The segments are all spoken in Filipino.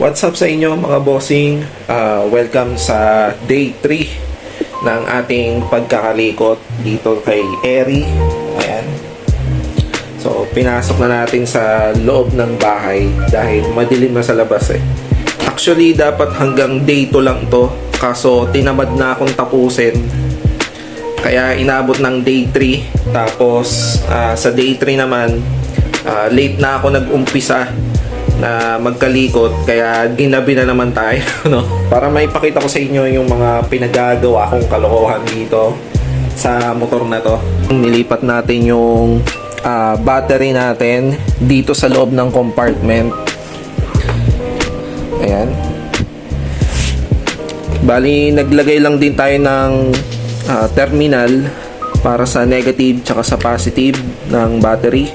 What's up sa inyo mga bossing? Welcome sa day 3 ng ating pagkakalikot dito kay Eri. Ayan. So, pinasok na natin sa loob ng bahay dahil madilim na sa labas eh. Actually, dapat hanggang day 2 lang to. Kaso, tinamad na akong tapusin. Kaya inabot ng day 3. Tapos, sa day 3 naman, late na ako nag-umpisa na magkalikot, kaya ginabi na naman tayo no? Para maipakita ko sa inyo yung mga pinagagawa kong kalokohan dito sa motor na to. Nilipat natin yung battery natin dito sa loob ng compartment. Ayan. Bali, naglagay lang din tayo ng terminal para sa negative tsaka sa positive ng battery.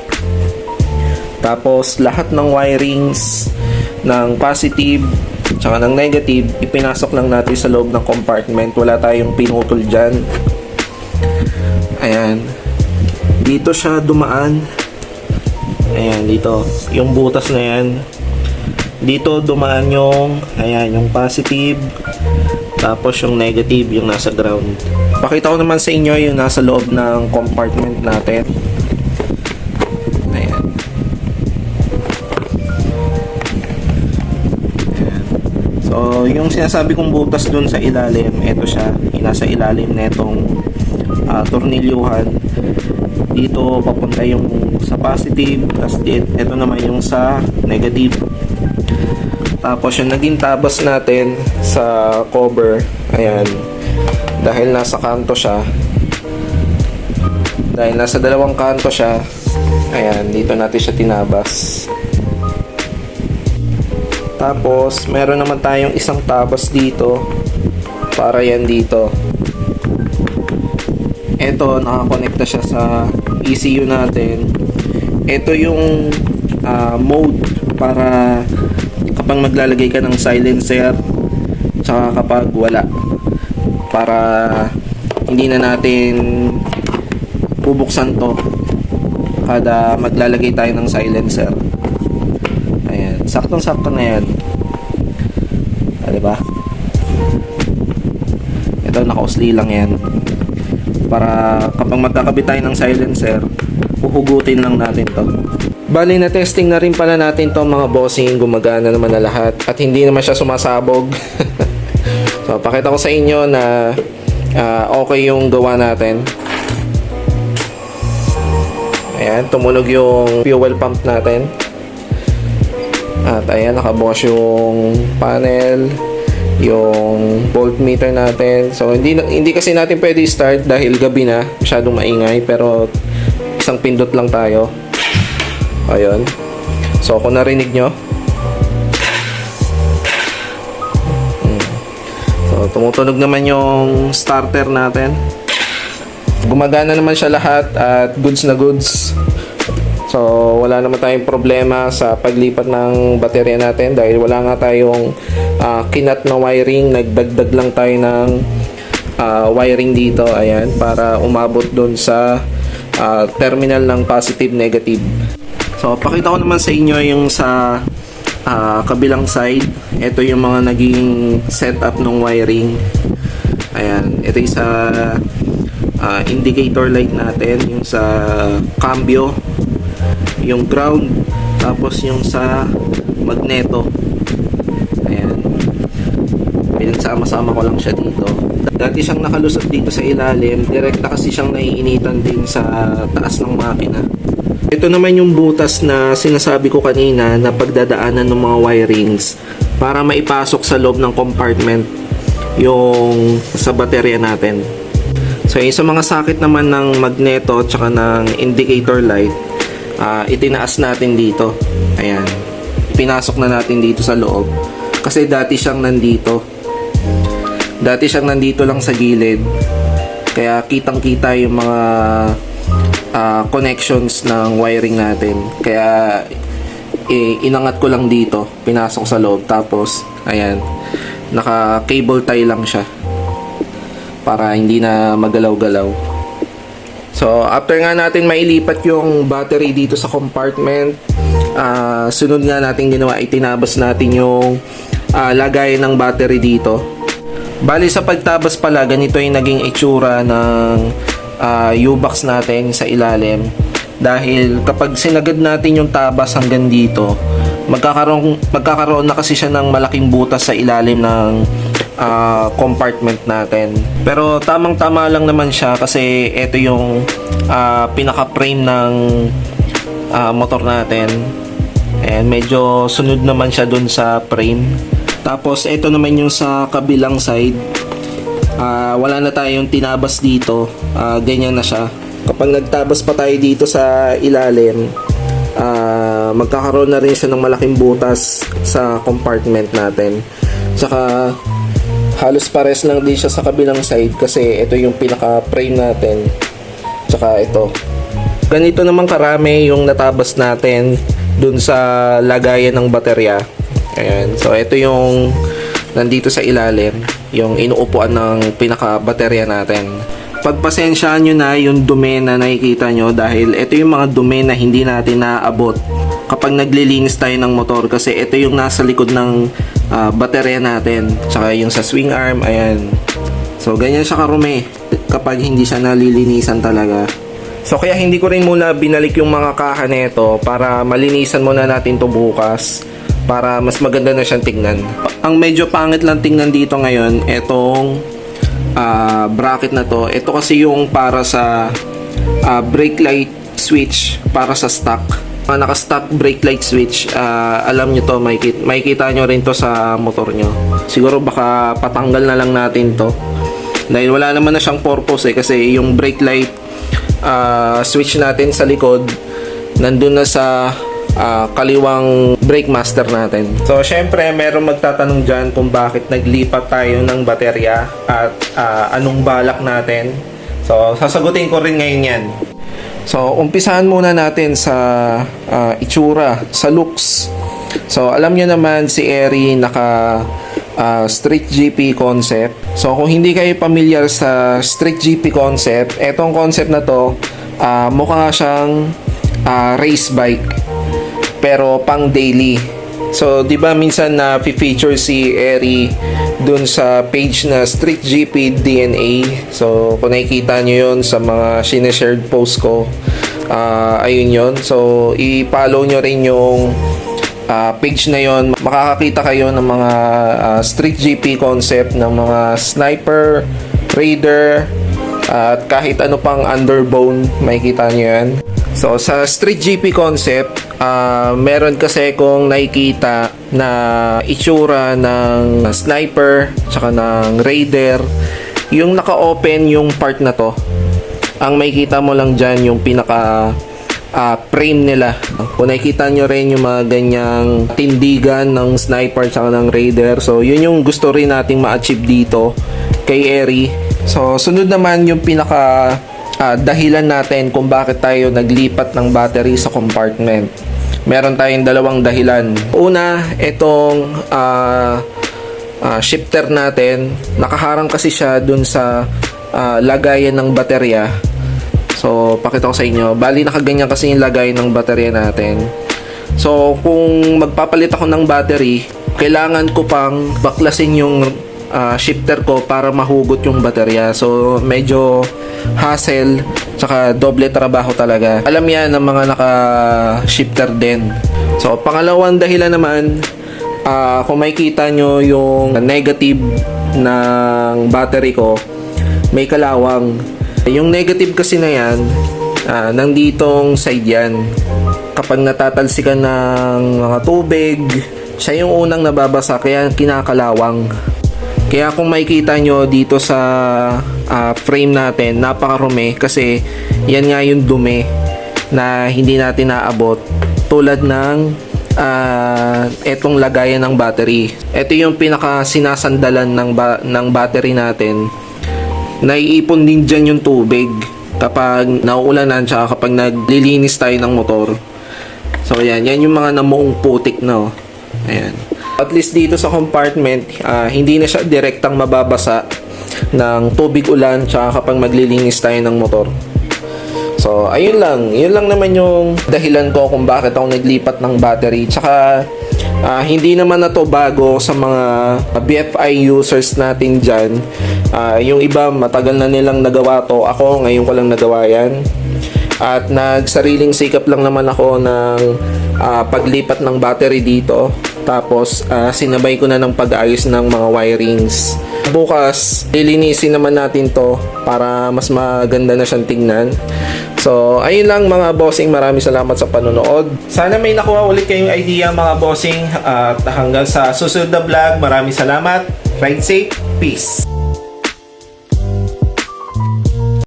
Tapos, lahat ng wirings ng positive tsaka ng negative, ipinasok lang natin sa loob ng compartment. Wala tayong pinutol dyan. Ayan. Dito siya dumaan. Ayan, dito. Yung butas na yan. Dito dumaan yung, ayan, yung positive. Tapos yung negative, yung nasa ground. Pakita ko naman sa inyo yung nasa loob ng compartment natin. So, yung sinasabi kong butas dun sa ilalim, ito siya, nasa ilalim netong tornilyuhan. Dito papunta yung sa positive, tapos ito naman yung sa negative. Tapos yung naging tabas natin sa cover, ayan, dahil nasa kanto siya, dahil nasa dalawang kanto siya, ayan, dito natin siya tinabas. Tapos, meron naman tayong isang tabas dito para yan dito. Ito, nakakonekta siya sa ECU natin. Ito yung mode para kapag maglalagay ka ng silencer tsaka kapag wala. Para hindi na natin bubuksan to kada maglalagay tayo ng silencer. Ayan, saktong-sakto na yan. Diba? Ito, naka-usli lang yan. Para kapag magkakabit tayo ng silencer, uhugutin lang natin to. Bali, na testing na rin pala natin to mga bossing. Gumagana naman na lahat. At hindi naman siya sumasabog. So, pakita ko sa inyo na okay yung gawa natin. Ayan, tumunog yung fuel pump natin. At ayan, nakabukas yung panel, yung voltmeter natin. So hindi kasi natin pwede start dahil gabi na, masyadong maingay, pero isang pindot lang tayo. Ayun. So kung narinig nyo, so tumutunog naman yung starter natin. Gumagana naman siya lahat at goods na goods. So, wala naman tayong problema sa paglipat ng baterya natin dahil wala nga tayong kinat na wiring. Nagdagdag lang tayo ng wiring dito, ayan, para umabot doon sa terminal ng positive negative. So, pakita ko naman sa inyo yung sa kabilang side. Ito yung mga naging setup ng wiring. Ayan, ito yung sa indicator light natin, yung sa cambio, yung ground, tapos yung sa magneto. Ayan, pinagsama-sama ko lang siya dito. Dati siyang nakalusot dito sa ilalim, direkta kasi siyang naiinitan din sa taas ng makina. Ito naman yung butas na sinasabi ko kanina na pagdadaanan ng mga wirings para maipasok sa loob ng compartment yung sa baterya natin. So yung sa mga sakit naman ng magneto at saka ng indicator light, itinaas natin dito. Ayan, pinasok na natin dito sa loob kasi dati siyang nandito lang sa gilid, kaya kitang kita yung mga connections ng wiring natin, kaya inangat ko lang dito, pinasok sa loob, tapos ayan, naka cable tie lang siya para hindi na magalaw-galaw. So, after nga natin mailipat yung battery dito sa compartment, sunod nga natin ginawa, itinabas natin yung lagayan ng battery dito. Bali sa pagtabas pala, ganito yung naging itsura ng U-box natin sa ilalim. Dahil kapag sinagad natin yung tabas hanggang dito, magkakaroon na kasi siya ng malaking butas sa ilalim ng compartment natin. Pero tamang-tama lang naman siya kasi ito yung pinaka-frame ng motor natin. And medyo sunod naman siya dun sa frame. Tapos ito naman yung sa kabilang side. Wala na tayong tinabas dito. Ganyan na siya. Kapag nagtabas pa tayo dito sa ilalim, magkakaroon na rin siya ng malaking butas sa compartment natin. Tsaka halos pares lang din siya sa kabilang side kasi ito yung pinaka-frame natin. Tsaka ito. Ganito naman karami yung natabas natin dun sa lagayan ng baterya. Ayan. So ito yung nandito sa ilalim, yung inuupuan ng pinaka-baterya natin. Pagpasensyaan nyo na yung dumi na nakikita nyo dahil ito yung mga dumi na hindi natin naaabot kapag naglilinis tayo ng motor kasi ito yung nasa likod ng baterya natin, tsaka yung sa swing arm. Ayan. So ganyan siya karumi kapag hindi siya nalilinisan talaga. So kaya hindi ko rin muna binalik yung mga kaha nito para malinisan muna natin to bukas para mas maganda na siyang tingnan. Ang medyo pangit lang tingnan dito ngayon, etong bracket na to. Ito kasi yung para sa brake light switch para sa stock. Naka-stock brake light switch. Alam nyo to, makikita nyo rin to sa motor nyo. Siguro baka patanggal na lang natin to dahil wala naman na siyang purpose kasi yung brake light switch natin sa likod nandun na sa kaliwang brake master natin. So syempre merong magtatanong dyan kung bakit naglipat tayo ng baterya at anong balak natin. So sasagutin ko rin ngayon yan. So umpisahan muna natin sa itsura, sa looks. So alam nyo naman si Eri naka Street GP concept. So kung hindi kayo familiar sa Street GP concept, etong concept na to mukha siyang race bike pero pang daily. So 'di ba minsan na feature si Eri dun sa page na Street GP DNA. So kung nakikita nyo yun sa mga sinashared post ko, ayun yun. So i-follow nyo rin yung page na yon. Makakakita kayo ng mga Street GP concept ng mga sniper, raider, at kahit ano pang underbone, makikita nyo yan. So sa Street GP concept, meron kasi kong nakikita na itsura ng sniper tsaka ng raider. Yung naka-open yung part na to, ang makikita mo lang dyan yung pinaka frame nila. Kung nakikita nyo rin yung mga ganyang tindigan ng sniper tsaka ng raider, so yun yung gusto rin nating ma-achieve dito kay Eri. So sunod naman yung pinaka dahilan natin kung bakit tayo naglipat ng battery sa compartment. Meron tayong dalawang dahilan. Una, itong shifter natin, nakaharang kasi siya dun sa lagayan ng baterya. So pakita ko sa inyo, bali nakaganyan kasi yung lagayan ng baterya natin. So kung magpapalit ako ng battery, kailangan ko pang baklasin yung shifter ko para mahugot yung baterya. So medyo hassle, tsaka doble trabaho talaga. Alam yan ng mga naka-shifter din. So pangalawang dahilan naman, kung makikita nyo yung negative ng battery ko, may kalawang. Yung negative kasi na yan, nanditong side yan. Kapag natatalsikan ng mga tubig, siya yung unang nababasa, kaya kinakalawang. Kaya kung makikita nyo dito sa frame natin, napakarumi kasi yan nga yung dumi na hindi natin naabot, tulad ng etong lagayan ng battery. Ito yung pinaka sinasandalan ng battery natin. Naiipon din dyan yung tubig kapag nauulanan tsaka kapag naglilinis tayo ng motor. So yan yung mga namuong putik na. Ayan. At least dito sa compartment, hindi na siya direktang mababasa ng tubig ulan tsaka kapag maglilinis tayo ng motor. So, ayun lang. Yun lang naman yung dahilan ko kung bakit ako naglipat ng battery. Tsaka, hindi naman na to bago sa mga BFI users natin dyan. Yung iba, matagal na nilang nagawa to. Ako, ngayon ko lang nagawa yan. At nagsariling sikap lang naman ako ng paglipat ng battery dito. Tapos, sinabay ko na ng pag-ayos ng mga wirings. Bukas, lilinisin naman natin to para mas maganda na siyang tingnan. So, ayun lang mga bossing. Maraming salamat sa panonood. Sana may nakuha ulit kayong idea mga bossing. At hanggang sa susunod na vlog, maraming salamat. Ride safe. Peace.